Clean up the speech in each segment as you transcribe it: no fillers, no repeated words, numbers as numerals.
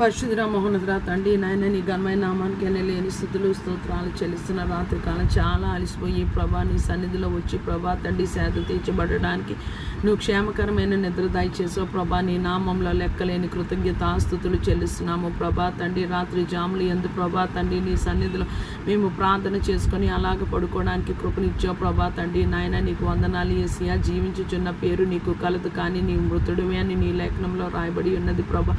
పరిశుద్ధ మహోన్నతుడా తండ్రి నాయన నీ ఘనమైన నామానికి లేని స్థుతులు స్తోత్రాలు చెల్లిస్తున్న రాత్రికాలం చాలా అలసిపోయి ప్రభా నీ సన్నిధిలో వచ్చి ప్రభా తండ్రి సేద తీర్చబడడానికి నువ్వు క్షేమకరమైన నిద్ర దయచేసావు ప్రభా నీ నామంలో లెక్కలేని కృతజ్ఞతాస్తుతులు చెల్లిస్తున్నాము ప్రభా తండ్రి రాత్రి జాములు ఎందు ప్రభా తండ్రి నీ సన్నిధిలో మేము ప్రార్థన చేసుకొని అలాగ పడుకోవడానికి కృపనిచ్చావు ప్రభా తండ్రి నాయన నీకు వందనాలు యేసయ్యా. జీవించుచున్న పేరు నీకు కలదు కానీ నీ మృతుడివే అని నీ లేఖనంలో రాయబడి ఉన్నది ప్రభా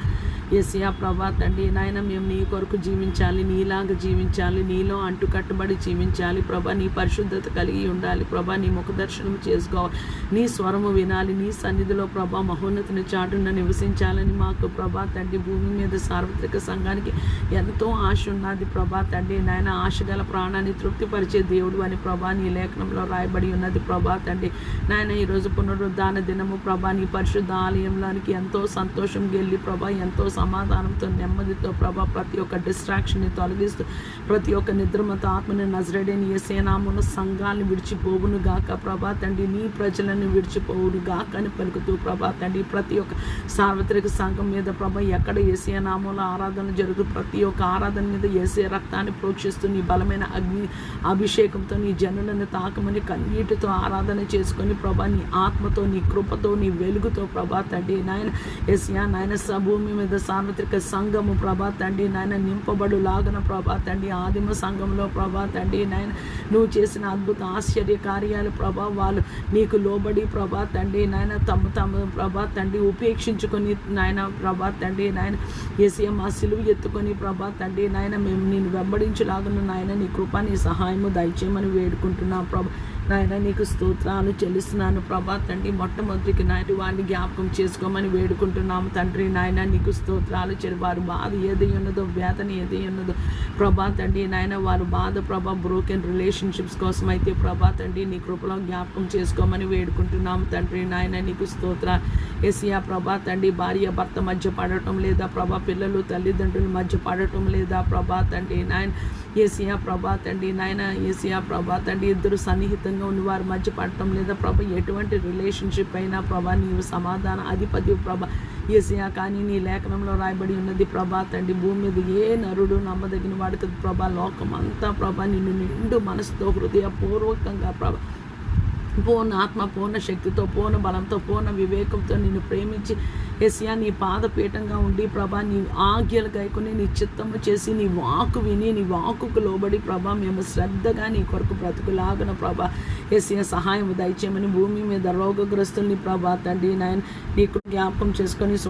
యేసయ్యా. ప్రభా తండ్రి నాయన మేము నీ కొరకు జీవించాలి, నీలాగా జీవించాలి, నీలో అంటుకట్టుబడి జీవించాలి ప్రభా. నీ పరిశుద్ధత కలిగి ఉండాలి ప్రభా. నీ ముఖదర్శనం చేసుకోవాలి, నీ స్వరము వినాలి, నీ సన్నిధిలో ప్రభా మహోన్నతిని చాటున నివసించాలని మాకు ప్రభా తండ్రి భూమి మీద సార్వత్రిక సంఘానికి ఎంతో ఆశ ఉన్నది ప్రభా తండ్రి నాయన. ఆశ గల ప్రాణాన్ని తృప్తిపరిచే దేవుడు అని ప్రభా నీ లేఖనంలో రాయబడి ఉన్నది ప్రభా తండ్రి నాయన. ఈరోజు పునరుద్ధాన దినము ప్రభా నీ పరిశుద్ధ ఆలయంలోనికి ఎంతో సంతోషం గెల్లి ప్రభా ఎంతో సమాధానంతో నెమ్మదితో ప్రభా ప్రతి ఒక్క డిస్ట్రాక్షన్ని తొలగిస్తూ ప్రతి ఒక్క నిద్రమత ఆత్మని నజరేడని యేసయ్య నామమున సంఘాలను విడిచిపోవును గాక ప్రభా తండ్రి. నీ ప్రజలను విడిచిపోవును గాక అని పలుకుతూ ప్రభా తండ్రి ప్రతి ఒక్క సార్వత్రిక సంఘం మీద ప్రభా ఎక్కడ యేసయ్య నామములో ఆరాధన జరుగుతూ ప్రతి ఒక్క ఆరాధన మీద యేసయ్య రక్తాన్ని ప్రోక్షిస్తూ నీ బలమైన అగ్ని అభిషేకంతో నీ జనులను తాకమని కన్నీటితో ఆరాధన చేసుకొని ప్రభా నీ ఆత్మతో నీ కృపతో నీ వెలుగుతో ప్రభా తండ్రి నాయన యేసయ్య నాయన భూమి మీద సార్వత్రిక సంఘము ప్రభా తండ్రి నాయన నింపబడు లాగన ప్రభా తండ్రి ఆదిమ సంఘంలో ప్రభా తండ్రి నాయన నువ్వు చేసిన అద్భుత ఆశ్చర్య కార్యాలు ప్రభా వాళ్ళు నీకు లోబడి ప్రభా తండ్రి నాయన తమ ప్రభా తండ్రి ఉపేక్షించుకొని నాయన ప్రభా తండ్రి నాయన యేసయ్య మా సిలువ ఎత్తుకొని ప్రభా తండ్రి నాయన మేము నేను వెంబడించులాగను నాయన నీ కృప నీ సహాయము దయచేయమని వేడుకుంటున్నాం ప్రభా నాయన. నీకు స్తోత్రాలు చెల్లిస్తున్నాను ప్రభా తండ్రి. మొట్టమొదటికి నాయన వారిని జ్ఞాపకం చేసుకోమని వేడుకుంటున్నాము తండ్రి నాయన. నీకు స్తోత్రాలు వారి బాధ ఏది ఉన్నదో వేదన ఏది ఉన్నదో ప్రభా తండ్రి నాయన వారు బాధ ప్రభా బ్రోకెన్ రిలేషన్షిప్స్ కోసం అయితే ప్రభా తండ్రి నీ కృపలో జ్ఞాపకం చేసుకోమని వేడుకుంటున్నాము తండ్రి నాయన. నీకు స్తోత్రాలు యేసయ్య. ప్రభా తండ్రి భార్య భర్త మధ్య పడటం లేదా ప్రభా పిల్లలు తల్లిదండ్రుల మధ్య పడటం లేదా ప్రభా తండ్రి నాయన యేసయ్య. ప్రభా తండ్రి నాయన యేసయ్య. ప్రభా తండ్రి ఇద్దరు సన్నిహితంగా ఉన్న వారి మధ్య పడటం లేదా ప్రభా ఎటువంటి రిలేషన్షిప్ అయినా ప్రభా నీవు సమాధాన అధిపతి ప్రభా యేసయ్య. కానీ నీ లేఖనంలో రాయబడి ఉన్నది ప్రభా తండ్రి భూమి మీద ఏ నరుడు నమ్మదగిన వాడికి ప్రభా లోకం అంతా ప్రభా నిన్ను నిండు మనసుతో హృదయపూర్వకంగా ప్రభా పూర్ణ ఆత్మ పూర్ణ శక్తితో పూర్ణ బలంతో పూర్ణ వివేకంతో నిన్ను ప్రేమించి యేసయ్య నీ పాదపీఠంగా ఉండి ప్రభా నీ ఆజ్ఞలు గైకొని నీ చిత్తము చేసి నీ వాకు విని నీ వాకుకు లోబడి ప్రభా మేము శ్రద్ధగా నీ కొరకు బ్రతుకులాగన ప్రభా యేసయ్య సహాయం దయచేయమని భూమి మీద రోగగ్రస్తుల్ని ప్రభా తండ్రి నాయన నీకు జ్ఞాపకం చేసుకొని